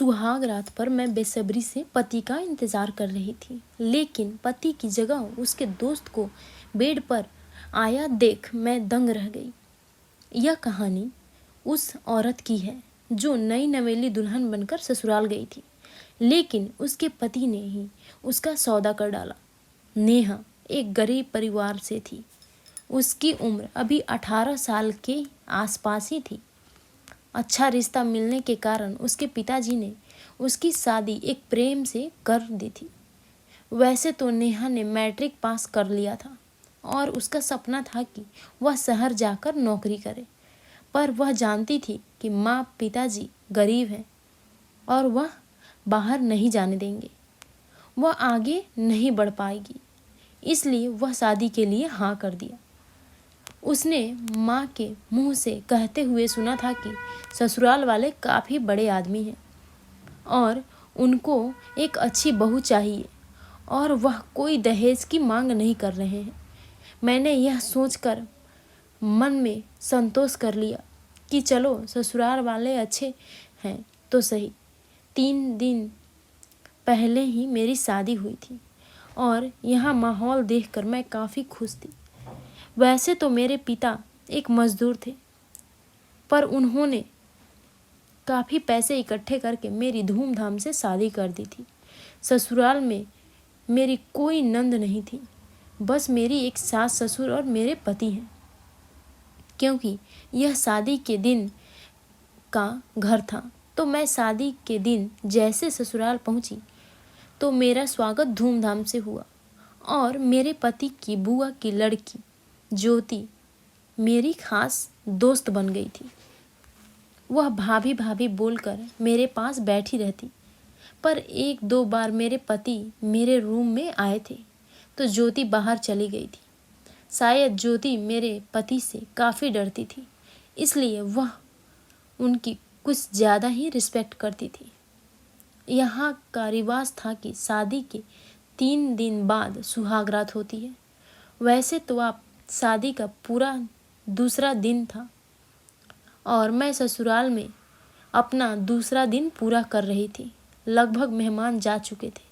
सुहाग रात पर मैं बेसब्री से पति का इंतज़ार कर रही थी, लेकिन पति की जगह उसके दोस्त को बेड पर आया देख मैं दंग रह गई। यह कहानी उस औरत की है जो नई नवेली दुल्हन बनकर ससुराल गई थी, लेकिन उसके पति ने ही उसका सौदा कर डाला। नेहा एक गरीब परिवार से थी। उसकी उम्र अभी 18 साल के आसपास ही थी। अच्छा रिश्ता मिलने के कारण उसके पिताजी ने उसकी शादी एक प्रेम से कर दी थी। वैसे तो नेहा ने मैट्रिक पास कर लिया था और उसका सपना था कि वह शहर जाकर नौकरी करे, पर वह जानती थी कि माँ पिताजी गरीब हैं और वह बाहर नहीं जाने देंगे। वह आगे नहीं बढ़ पाएगी, इसलिए वह शादी के लिए हाँ कर दिया। उसने माँ के मुंह से कहते हुए सुना था कि ससुराल वाले काफ़ी बड़े आदमी हैं और उनको एक अच्छी बहू चाहिए और वह कोई दहेज की मांग नहीं कर रहे हैं। मैंने यह सोचकर मन में संतोष कर लिया कि चलो ससुराल वाले अच्छे हैं तो सही। 3 दिन पहले ही मेरी शादी हुई थी और यहाँ माहौल देखकर मैं काफ़ी खुश थी। वैसे तो मेरे पिता एक मज़दूर थे, पर उन्होंने काफ़ी पैसे इकट्ठे करके मेरी धूमधाम से शादी कर दी थी। ससुराल में मेरी कोई नंद नहीं थी, बस मेरी एक सास ससुर और मेरे पति हैं। क्योंकि यह शादी के दिन का घर था, तो मैं शादी के दिन जैसे ससुराल पहुंची तो मेरा स्वागत धूमधाम से हुआ और मेरे पति की बुआ की लड़की ज्योति मेरी खास दोस्त बन गई थी। वह भाभी भाभी बोलकर मेरे पास बैठी रहती, पर 1-2 बार मेरे पति मेरे रूम में आए थे तो ज्योति बाहर चली गई थी। शायद ज्योति मेरे पति से काफ़ी डरती थी, इसलिए वह उनकी कुछ ज़्यादा ही रिस्पेक्ट करती थी। यहाँ का रिवाज था कि शादी के 3 दिन बाद सुहागरात होती है। वैसे तो आप शादी का पूरा दूसरा दिन था और मैं ससुराल में अपना दूसरा दिन पूरा कर रही थी। लगभग मेहमान जा चुके थे।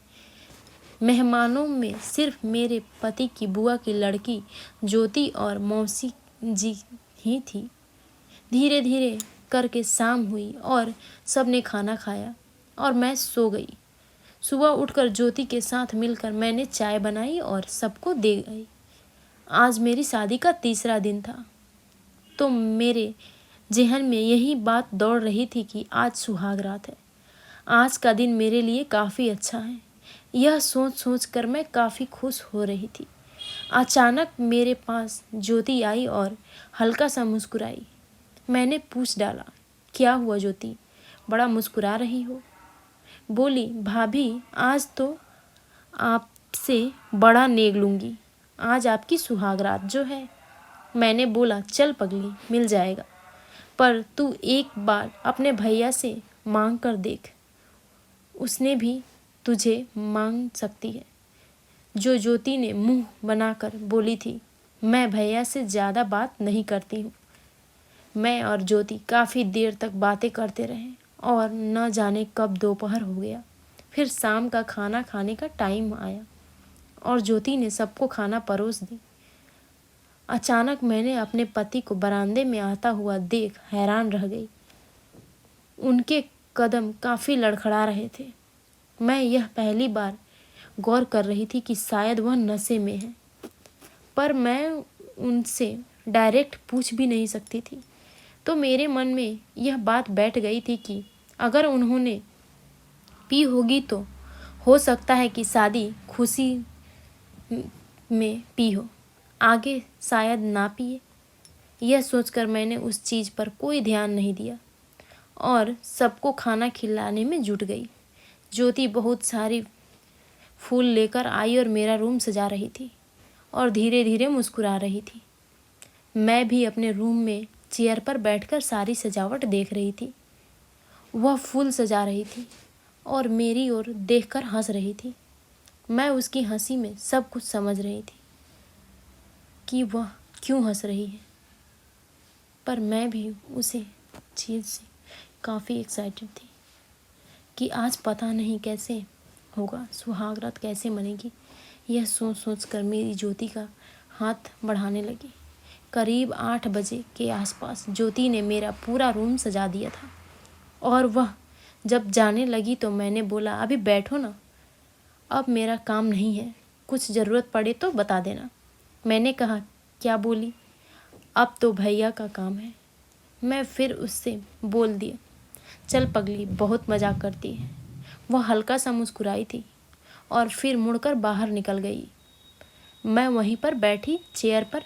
मेहमानों में सिर्फ मेरे पति की बुआ की लड़की ज्योति और मौसी जी ही थी। धीरे धीरे करके शाम हुई और सब ने खाना खाया और मैं सो गई। सुबह उठकर ज्योति के साथ मिलकर मैंने चाय बनाई और सबको दे गई। आज मेरी शादी का तीसरा दिन था, तो मेरे ज़हन में यही बात दौड़ रही थी कि आज सुहाग रात है। आज का दिन मेरे लिए काफ़ी अच्छा है। यह सोच सोच कर मैं काफ़ी खुश हो रही थी। अचानक मेरे पास ज्योति आई और हल्का सा मुस्कुराई। मैंने पूछ डाला, क्या हुआ ज्योति, बड़ा मुस्कुरा रही हो? बोली, भाभी आज तो आपसे बड़ा नेग लूँगी, आज आपकी सुहागरात जो है। मैंने बोला, चल पगली, मिल जाएगा, पर तू एक बार अपने भैया से मांग कर देख, उसने भी तुझे मांग सकती है। जो ज्योति ने मुंह बनाकर बोली थी, मैं भैया से ज़्यादा बात नहीं करती हूँ। मैं और ज्योति काफ़ी देर तक बातें करते रहे और न जाने कब दोपहर हो गया। फिर शाम का खाना खाने का टाइम आया और ज्योति ने सबको खाना परोस दी। अचानक मैंने अपने पति को बरामदे में आता हुआ देख हैरान रह गई। उनके कदम काफ़ी लड़खड़ा रहे थे। मैं यह पहली बार गौर कर रही थी कि शायद वह नशे में है, पर मैं उनसे डायरेक्ट पूछ भी नहीं सकती थी। तो मेरे मन में यह बात बैठ गई थी कि अगर उन्होंने पी होगी तो हो सकता है कि शादी खुशी में पी हो, आगे शायद ना पिए। यह सोचकर मैंने उस चीज़ पर कोई ध्यान नहीं दिया और सबको खाना खिलाने में जुट गई। ज्योति बहुत सारी फूल लेकर आई और मेरा रूम सजा रही थी और धीरे धीरे मुस्कुरा रही थी। मैं भी अपने रूम में चेयर पर बैठकर सारी सजावट देख रही थी। वह फूल सजा रही थी और मेरी ओर देखकर हंस रही थी। मैं उसकी हंसी में सब कुछ समझ रही थी कि वह क्यों हंस रही है, पर मैं भी उसे चीज़ से काफ़ी एक्साइटेड थी। कि आज पता नहीं कैसे होगा, सुहाग रात कैसे मनेगी। यह सोच सोच कर मेरी ज्योति का हाथ बढ़ाने लगी। करीब 8 बजे के आसपास ज्योति ने मेरा पूरा रूम सजा दिया था और वह जब जाने लगी तो मैंने बोला, अभी बैठो ना, अब मेरा काम नहीं है, कुछ ज़रूरत पड़े तो बता देना। मैंने कहा, क्या बोली? अब तो भैया का काम है। मैं फिर उससे बोल दिया, चल पगली, बहुत मजाक करती है। वह हल्का सा मुस्कुराई थी और फिर मुड़कर बाहर निकल गई। मैं वहीं पर चेयर पर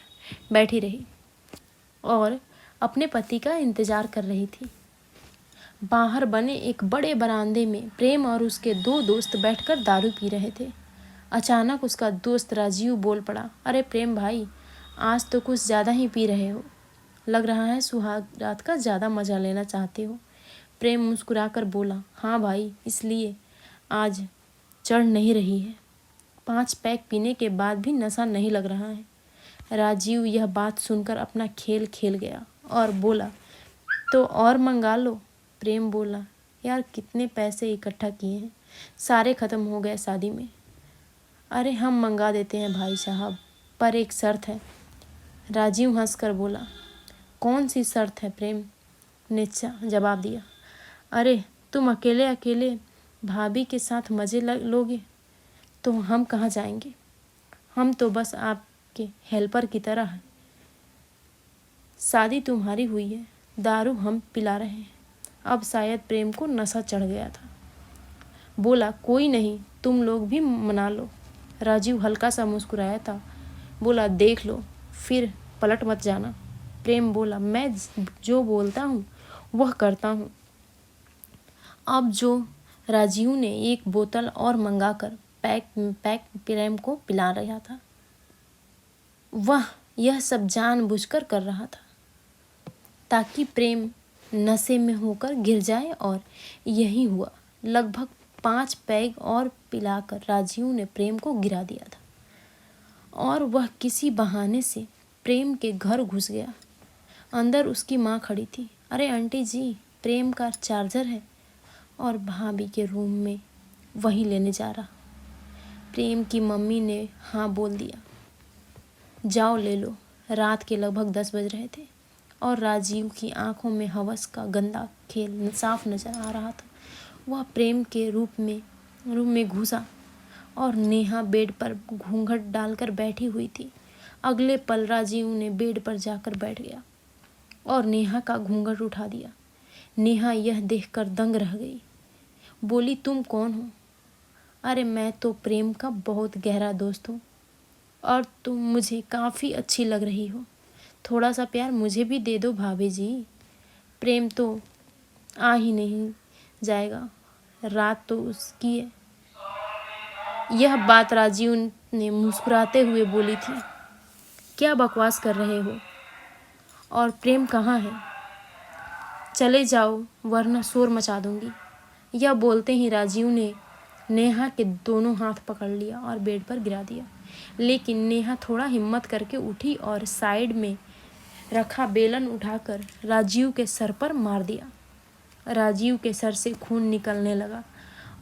बैठी रही और अपने पति का इंतज़ार कर रही थी। बाहर बने एक बड़े बरामदे में प्रेम और उसके 2 दोस्त बैठकर दारू पी रहे थे। अचानक उसका दोस्त राजीव बोल पड़ा, अरे प्रेम भाई, आज तो कुछ ज़्यादा ही पी रहे हो। लग रहा है सुहाग रात का ज़्यादा मज़ा लेना चाहते हो। प्रेम मुस्कुराकर बोला, हाँ भाई, इसलिए आज चढ़ नहीं रही है। 5 पैक पीने के बाद भी नशा नहीं लग रहा है। राजीव यह बात सुनकर अपना खेल खेल गया और बोला, तो और मंगा लो। प्रेम बोला, यार कितने पैसे इकट्ठा किए हैं, सारे ख़त्म हो गए शादी में। अरे हम मंगा देते हैं भाई साहब, पर एक शर्त है। राजीव हंसकर बोला, कौन सी शर्त है? प्रेम ने जवाब दिया, अरे तुम अकेले अकेले भाभी के साथ मज़े लोगे तो हम कहाँ जाएंगे? हम तो बस आपके हेल्पर की तरह हैं। शादी तुम्हारी हुई है, दारू हम पिला रहे हैं। अब शायद प्रेम को नशा चढ़ गया था। बोला, कोई नहीं, तुम लोग भी मना लो। राजीव हल्का सा मुस्कुराया था। बोला, देख लो, फिर पलट मत जाना। प्रेम बोला, मैं जो बोलता हूँ वह करता हूँ। अब जो राजीव ने एक बोतल और मंगाकर पैक प्रेम को पिला रहा था, वह यह सब जानबूझकर कर रहा था ताकि प्रेम नशे में होकर गिर जाए, और यही हुआ। लगभग 5 पैग और पिलाकर राजीव ने प्रेम को गिरा दिया था और वह किसी बहाने से प्रेम के घर घुस गया। अंदर उसकी माँ खड़ी थी। अरे आंटी जी, प्रेम का चार्जर है और भाभी के रूम में वही लेने जा रहा। प्रेम की मम्मी ने हाँ बोल दिया, जाओ ले लो। रात के लगभग 10 बज रहे थे और राजीव की आंखों में हवस का गंदा खेल साफ नजर आ रहा था। वह प्रेम के रूम में घुसा और नेहा बेड पर घूंघट डालकर बैठी हुई थी। अगले पल राजीव ने बेड पर जाकर बैठ गया और नेहा का घूंघट उठा दिया। नेहा यह देखकर दंग रह गई। बोली, तुम कौन हो? अरे मैं तो प्रेम का बहुत गहरा दोस्त हूँ और तुम मुझे काफ़ी अच्छी लग रही हो। थोड़ा सा प्यार मुझे भी दे दो भाभी जी। प्रेम तो आ ही नहीं जाएगा, रात तो उसकी है। यह बात राजीव ने मुस्कुराते हुए बोली थी। क्या बकवास कर रहे हो? और प्रेम कहाँ है? चले जाओ वरना शोर मचा दूंगी। यह बोलते ही राजीव ने नेहा के दोनों हाथ पकड़ लिया और बेड पर गिरा दिया। लेकिन नेहा थोड़ा हिम्मत करके उठी और साइड में रखा बेलन उठाकर राजीव के सर पर मार दिया। राजीव के सर से खून निकलने लगा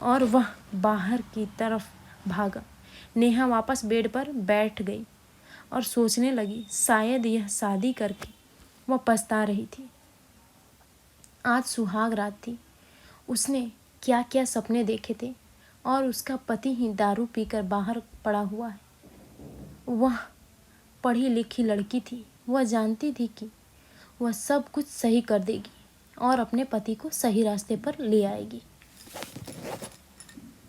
और वह बाहर की तरफ भागा। नेहा वापस बेड पर बैठ गई और सोचने लगी, शायद यह शादी करके वह पछता रही थी। आज सुहाग रात थी। उसने क्या क्या सपने देखे थे और उसका पति ही दारू पीकर बाहर पड़ा हुआ है। वह पढ़ी लिखी लड़की थी। वह जानती थी कि वह सब कुछ सही कर देगी और अपने पति को सही रास्ते पर ले आएगी।